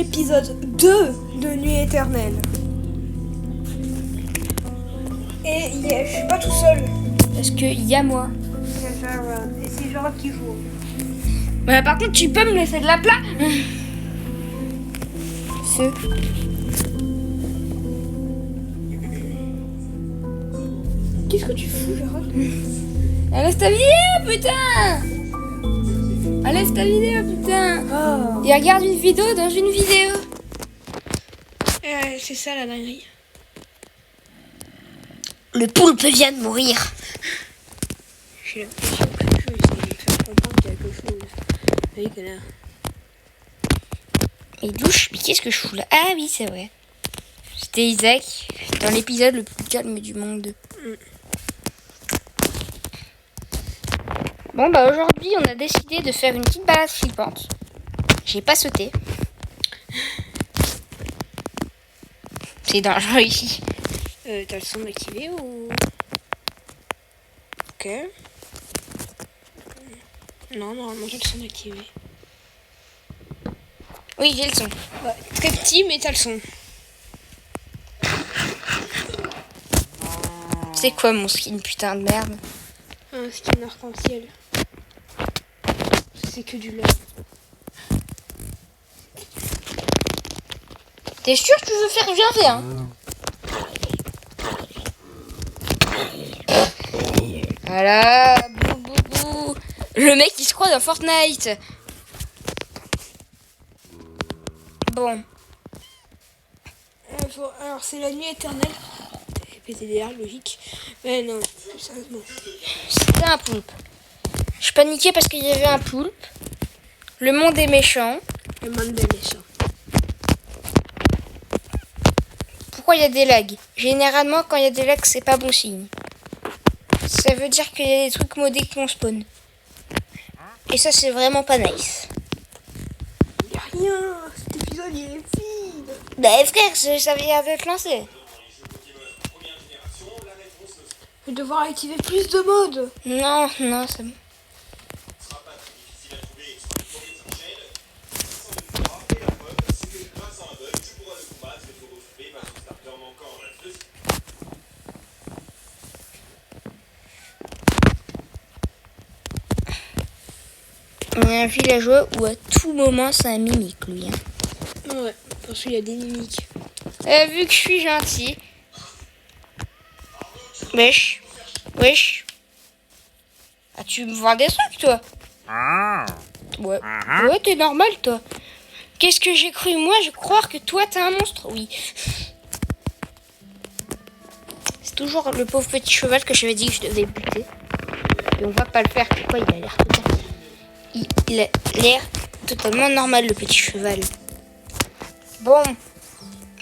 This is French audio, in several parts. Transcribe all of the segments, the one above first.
l'épisode 2 de Nuit Éternelle. Et je suis pas tout seul. Parce que y a moi. Et c'est Jean qui joue. Bah, par contre, tu peux me laisser de la place. Qu'est-ce que tu fous, Gérald? Laisse ta vidéo, putain. Laisse ta vidéo, putain. Oh. Et regarde une vidéo dans une vidéo. C'est ça la dinguerie. Le poulpe vient de mourir. J'ai l'impression que je vais essayer de faire comprendre quelque chose. Oui, connard. Et douche, mais qu'est-ce que je fous là? Ah oui, c'est vrai. C'était Isaac dans l'épisode le plus calme du monde. Bon bah aujourd'hui on a décidé de faire une petite balade flippante. J'ai pas sauté. C'est dangereux ici. T'as le son activé ou... Ok. Non, normalement j'ai le son activé. Oui, j'ai le son. Ouais, très petit mais t'as le son. C'est quoi mon skin, putain de merde? Un skin arc-en-ciel. C'est que du lait. T'es sûr que tu veux faire bien fait, hein? Voilà, bou bou bou. Le mec il se croit dans Fortnite. Bon. Alors c'est la nuit éternelle. PTDR, logique. Mais non, sérieusement. C'était un poulpe. Je paniquais parce qu'il y avait un poulpe. Le monde est méchant. Le monde des méchants. Pourquoi il y a des lags? Généralement, quand il y a des lags, c'est pas bon signe. Ça veut dire qu'il y a des trucs modés qui vont spawn. Et ça, c'est vraiment pas nice. Y'a rien. Cet épisode, il est vide. Bah frère, ça vient d'être lancé. Je vais devoir activer plus de modes. Non, c'est bon. On est un villageois où à tout moment c'est un mimique lui. Hein. Ouais, parce qu'il y a des mimiques. Vu que je suis gentil. Wesh. Ah, tu me vends des trucs toi? Ouais. Ouais, t'es normal toi. Qu'est-ce que j'ai cru moi? Je crois que toi t'es un monstre. Oui. C'est toujours le pauvre petit cheval que j'avais dit que je devais buter. Et on va pas le faire. Pourquoi il a l'air totalement... Il a l'air totalement normal le petit cheval. Bon.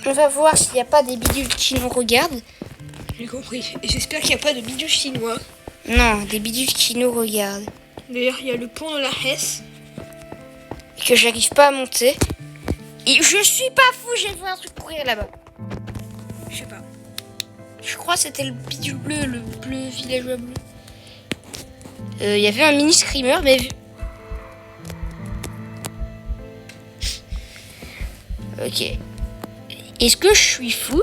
On va voir s'il n'y a pas des bidules qui nous regardent. J'ai compris. Et j'espère qu'il n'y a pas de bidules chinois. Non, des bidules qui nous regardent. D'ailleurs, il y a le pont de la Hesse. Que j'arrive pas à monter. Et je suis pas fou, j'ai vu un truc courir là-bas. Je sais pas. Je crois que c'était le bidule bleu, le bleu villageois bleu. Il y avait un mini screamer, mais... Ok. Est-ce que je suis fou?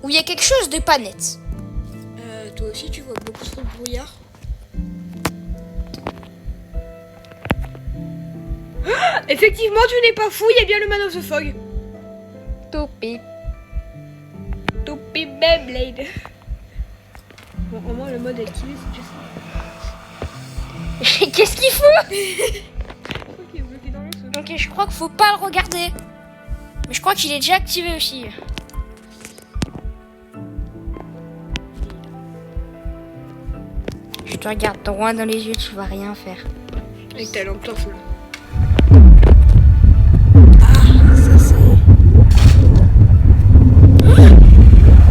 Ou il y a quelque chose de pas net? Toi aussi, tu vois beaucoup trop de brouillard. Ah, effectivement, tu n'es pas fou, il y a bien le Man of the Fog. Toupie. Toupie Beyblade. Bon, au moins, le mode activé, c'est déjà ça. Qu'est-ce qu'il faut? Ok, bloqué dans le sol. Ok, je crois qu'il faut pas le regarder. Mais je crois qu'il est déjà activé aussi. Je te regarde droit dans les yeux, tu vas rien faire. Avec ta lampe torche là.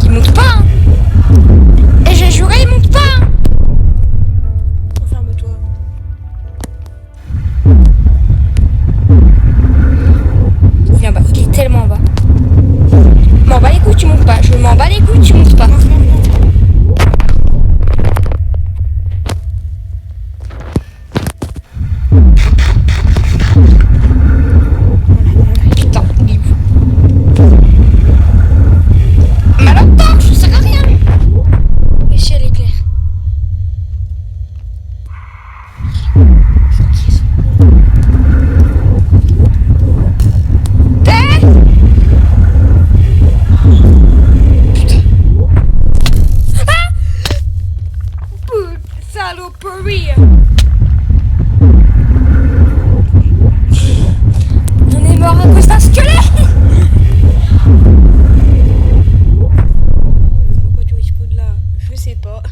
Il monte pas, hein. Et j'ai juré, il monte pas, hein. Enferme-toi. Il est en bas, il est tellement en bas. Je m'en bats les couilles, tu montes pas. Je m'en bats les couilles, tu montes pas. Putain, il est où? Ma lampe torche, ça sert à rien. Le ciel est clair. Saloperie. On est mort à cause d'un squelette. Pourquoi tu respawn là? Je sais pas.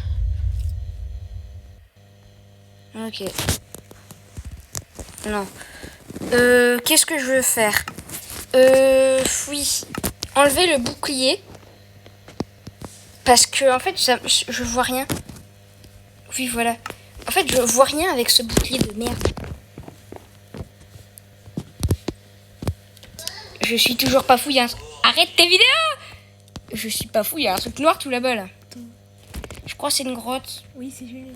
Ok. Non. Qu'est-ce que je veux faire? Oui. Enlever le bouclier. Parce que, en fait, je vois rien. Oui, voilà. En fait, je vois rien avec ce bouclier de merde. Je suis toujours pas fou, il y a un... Arrête tes vidéos! Je suis pas fou, il y a un truc noir tout là-bas, là. Je crois que c'est une grotte. Oui, c'est génial.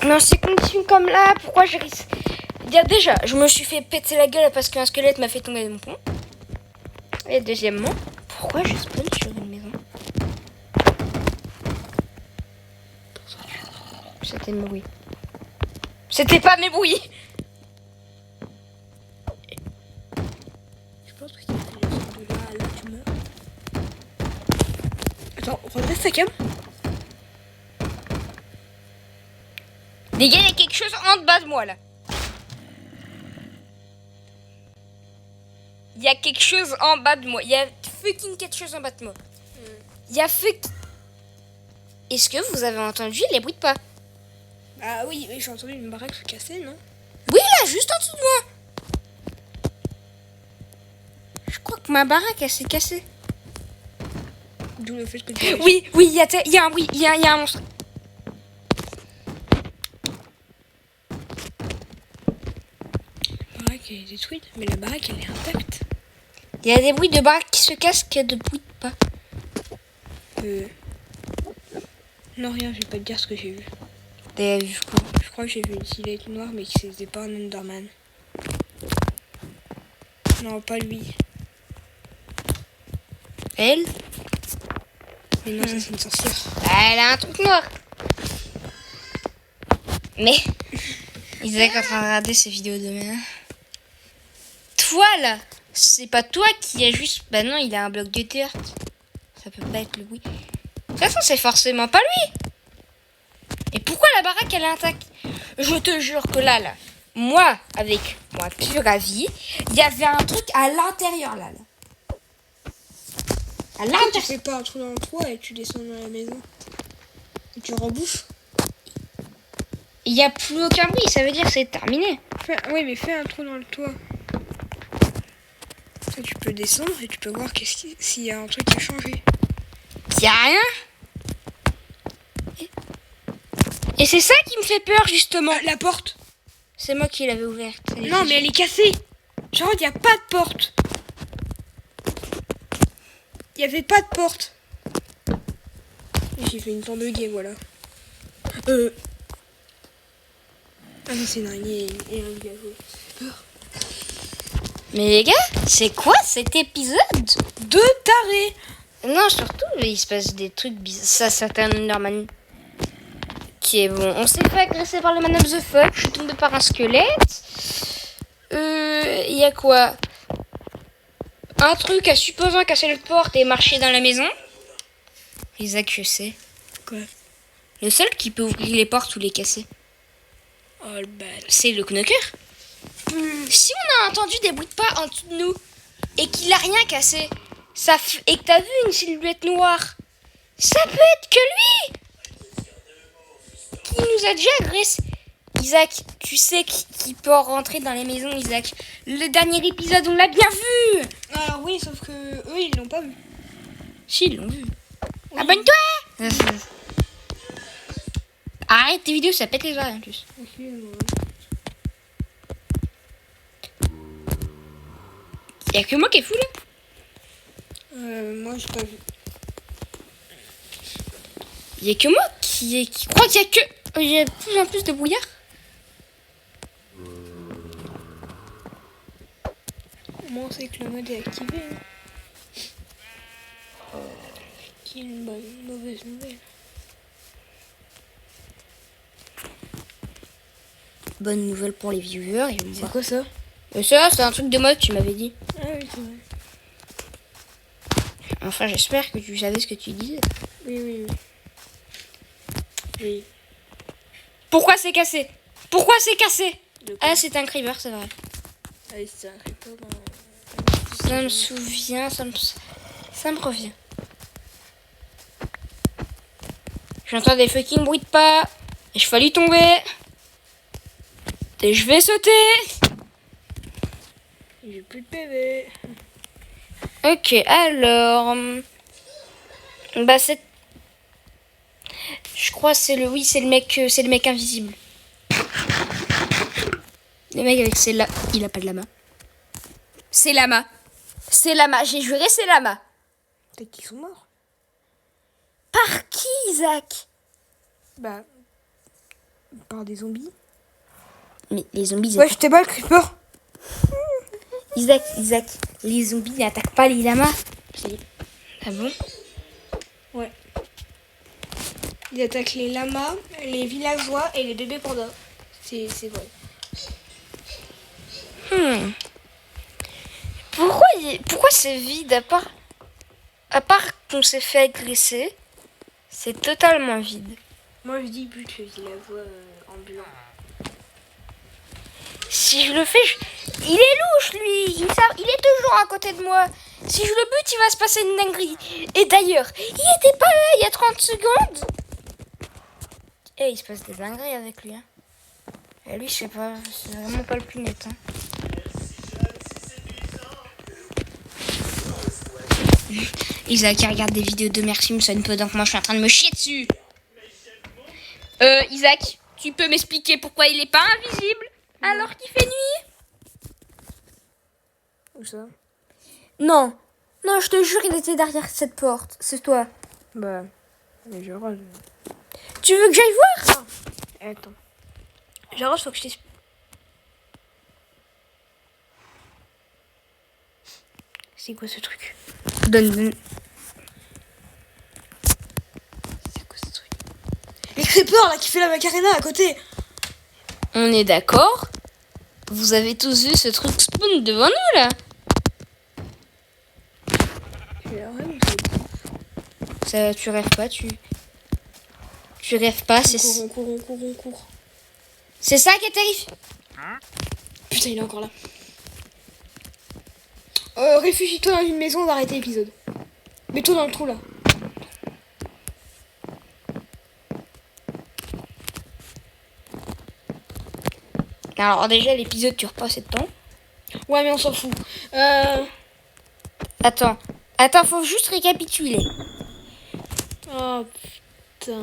Non, c'est continue comme là, pourquoi je risque... Déjà, je me suis fait péter la gueule parce qu'un squelette m'a fait tomber de mon pont. Et deuxièmement, pourquoi je spawn sur une maison? C'était le bruit. C'était pas mes bruits! Je pense que c'est de là, là tu meurs. Attends, redresse ta cam. Les gars, il y a quelque chose en bas de moi là. Il y a quelque chose en bas de moi. Il y a fucking quelque chose en bas de moi. Il y a fuck. Est-ce que vous avez entendu les bruits de pas? Ah oui, oui, j'ai entendu une baraque se casser, non? Oui, là, juste en dessous de moi. Je crois que ma baraque, elle s'est cassée. D'où le fait que tu... Oui, il y a un bruit, il y a un monstre. La baraque est détruite, mais la baraque elle est intacte. Il y a des bruits de baraque qui se cassent, qu'il y a de bruits de pas. Non, rien, je vais pas te dire ce que j'ai vu. T'as vu quoi? Je crois que j'ai vu une silhouette noire, mais que c'était pas un Enderman. Non, pas lui. Elle? Mais non, ça c'est une sorcière. Elle a un truc noir. Mais Isaac est en train de regarder ces vidéos demain. Toi là, c'est pas toi qui a juste... Bah non, il a un bloc de dirt. Ça peut pas être le bruit. De toute façon, c'est forcément pas lui. Et pourquoi la baraque elle est intacte? Je te jure que là, moi, avec moi pur avis, il y avait un truc à l'intérieur là. À Pourquoi tu l'intérieur. fais pas un trou dans le toit et tu descends dans la maison? Et tu rebouches? Il n'y a plus aucun bruit, ça veut dire que c'est terminé. Oui, mais fais un trou dans le toit. Ça, tu peux descendre et tu peux voir s'il y a un truc qui a changé. Il n'y a rien. Et c'est ça qui me fait peur, justement. La porte! C'est moi qui l'avais ouverte. Non, mais elle est cassée! Genre, il n'y a pas de porte! Il n'y avait pas de porte! J'ai fait une tente de guet, voilà. Ah non, c'est une araignée et un gazou. Mais les gars, c'est quoi cet épisode? Deux tarés! Non, surtout, il se passe des trucs bizarres. Ça, c'est un Enderman. Qui est bon. On s'est fait agresser par le man of the fuck. Je suis tombée par un squelette. Il y a quoi? Un truc à supposant casser notre porte et marcher dans la maison. Isaac, je sais. Quoi? Le seul qui peut ouvrir les portes ou les casser, Oh le bad. c'est le knocker. Si on a entendu des bruits de pas en dessous de nous et qu'il a rien cassé, et que t'as vu une silhouette noire, ça peut être que lui qui nous a déjà agressé. Isaac, tu sais qu'il peut rentrer dans les maisons, Isaac. Le dernier épisode, on l'a bien vu. Alors oui, sauf que eux, ils l'ont pas vu. Si, ils l'ont vu. Oui. Abonne-toi. Arrête tes vidéos, ça pète les oreilles en plus. Y'a que moi qui est fou là. Moi, j'ai pas vu. Y'a que moi qui croit qu'il y a que... Il y a de plus en plus de brouillard. Comment c'est que le mode est activé Qui est une mauvaise nouvelle. Bonne nouvelle pour les viewers. C'est quoi ça? Ça, c'est un truc de mode, tu m'avais dit. Ah oui, c'est vrai. Enfin, j'espère que tu savais ce que tu disais. Oui. Oui. Pourquoi c'est cassé? Pourquoi c'est cassé? Ah, c'est un creeper, c'est vrai. Ah oui, c'est un creeper dans... Ça me souvient, ça me revient. J'entends des fucking bruits de pas. Et je failli tomber. Et je vais sauter. J'ai plus de PV. Ok, alors... Bah c'est... Je crois que c'est le... Oui, c'est le mec invisible. Le mec avec ses lamas. Il a pas de lama. C'est lama. C'est lama. J'ai juré, c'est lama. Peut-être qu'ils sont morts. Par qui, Isaac? Bah... Par des zombies. Mais les zombies... Ouais, je t'ai pas le creeper. Isaac, les zombies n'attaquent pas les lamas. Si. Ah bon? Ouais. Ils attaquent les lamas, les villageois et les bébés pandas. C'est vrai. Pourquoi c'est vide à part qu'on s'est fait agresser, c'est totalement vide. Moi je dis but le villageois ambulant. Si je le fais, il est louche lui, il est toujours à côté de moi. Si je le bute, il va se passer une dinguerie. Et d'ailleurs, il était pas là il y a 30 secondes. Et il se passe des dingueries avec lui. Hein. Et lui, je sais pas, c'est vraiment pas le plus net. Hein. Isaac, il regarde des vidéos de Homer Simpson pendant que moi je suis en train de me chier dessus. Isaac, tu peux m'expliquer pourquoi il est pas invisible alors qu'il fait nuit? Où ça? Non, je te jure, il était derrière cette porte. C'est toi. Bah... Mais genre... Tu veux que j'aille voir? Attends. Genre, faut que je t'explique. C'est quoi ce truc? Donne. C'est quoi ce truc? Les creepers là qui fait la macarena à côté. On est d'accord? Vous avez tous vu ce truc spawn devant nous là? Ça, tu rêves pas, tu rêves pas, c'est... On court. C'est ça qui est terrifiant. Putain, il est encore là. Réfugie-toi dans une maison, on va arrêter l'épisode. Mets-toi dans le trou là. Alors déjà, l'épisode dure pas assez de temps. Ouais, mais on s'en fout. Attends, faut juste récapituler. Oh putain.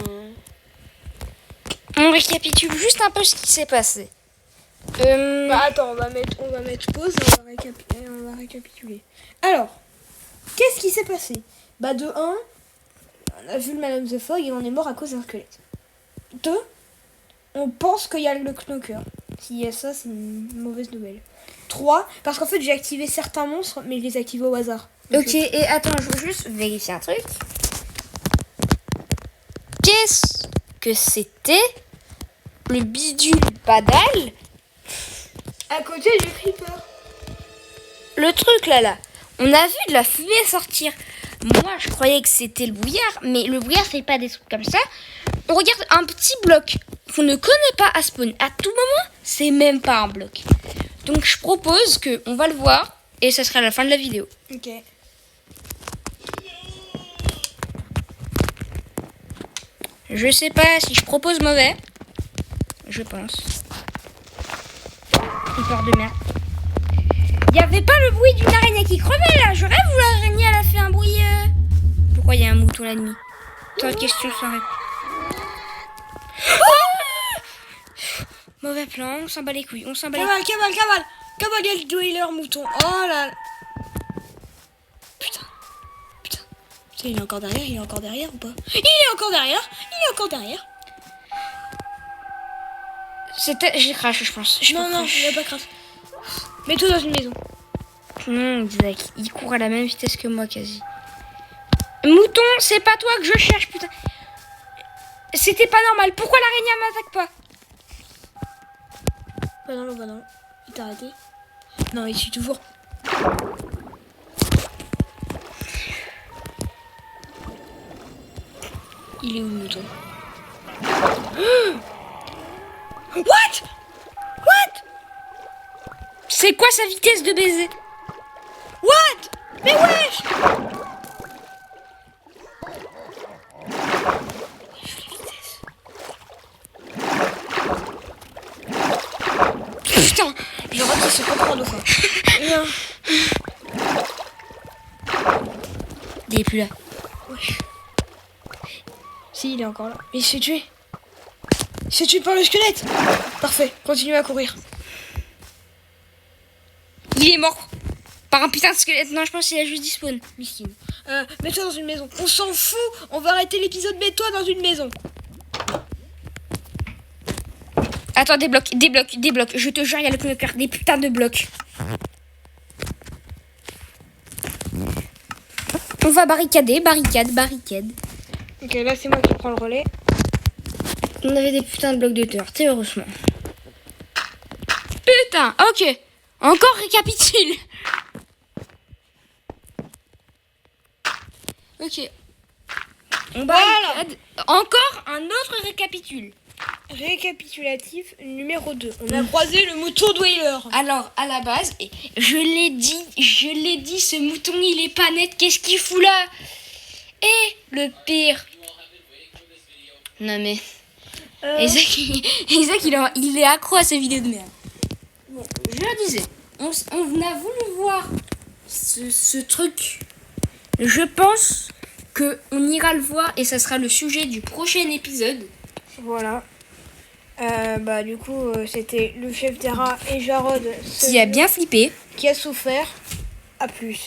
On récapitule juste un peu ce qui s'est passé. Bah attends, on va mettre pause et on va récapituler. Alors, qu'est-ce qui s'est passé? Bah de 1, on a vu le Madame the Fog et on est mort à cause d'un squelette. 2, on pense qu'il y a le knocker. S'il y a ça, c'est une mauvaise nouvelle. 3, parce qu'en fait j'ai activé certains monstres, mais je les ai activés au hasard. Donc, ok, et attends, je veux juste vérifier un truc. Qu'est-ce que c'était le bidule badal à côté du creeper. Le truc là, on a vu de la fumée sortir. Moi, je croyais que c'était le brouillard, mais le brouillard fait pas des trucs comme ça. On regarde un petit bloc qu'on ne connaît pas à spawn. À tout moment, c'est même pas un bloc. Donc, je propose qu'on va le voir et ça sera la fin de la vidéo. Ok. Je sais pas si je propose mauvais. Je pense. Une peur de merde. Y avait pas le bruit d'une araignée qui crevait là. Je rêve ou l'araignée elle a fait un bruit. Pourquoi y a un mouton la nuit? Tant de questions sans réponse. Mauvais plan, on s'en bat les couilles. Cabale, il y a le dweller mouton. Oh là. Putain, il est encore derrière ou pas? Il est encore derrière. J'ai crash, je pense. J'ai Non, pas non, crash. il n'y a pas de crash. Mets-toi dans une maison. Non, Isaac, il court à la même vitesse que moi quasi. Mouton, c'est pas toi que je cherche, putain. C'était pas normal. Pourquoi l'araignée m'attaque pas? Bah non. Il t'a arrêté. Non, il suit toujours. Il est où le mouton? What? C'est quoi sa vitesse de baiser? What? Mais wesh! Putain, Je crois qu'il se comprend de fois. Non. il est plus là. Wesh. Si, il est encore là. Mais il se fait tuer. Il se fait tuer par le squelette. Parfait, continue à courir. Il est mort par un putain de squelette. Non, je pense qu'il a juste dispawn. Miskin. Mets-toi dans une maison. On s'en fout. On va arrêter l'épisode. Mets-toi dans une maison. Attends, des blocs. Je te jure, il y a le connecteur. Des putains de blocs. On va barricader, barricade. Ok, là c'est moi qui prends le relais. On avait des putains de blocs de terre, heureusement. Putain, ok. Encore récapitule. Ok. On barricade. Encore un autre récapitule. Récapitulatif numéro 2. On a croisé le mouton Dweller. Alors, à la base, je l'ai dit, ce mouton, il est pas net. Qu'est-ce qu'il fout là? Et le pire. Non mais... Isaac, il est accro à ces vidéos de merde. Bon, je le disais, on a voulu voir ce truc. Je pense qu'on ira le voir et ça sera le sujet du prochain épisode. Voilà. Du coup, c'était le chef Terra et Jarod Qui a bien flippé. qui a souffert. À plus.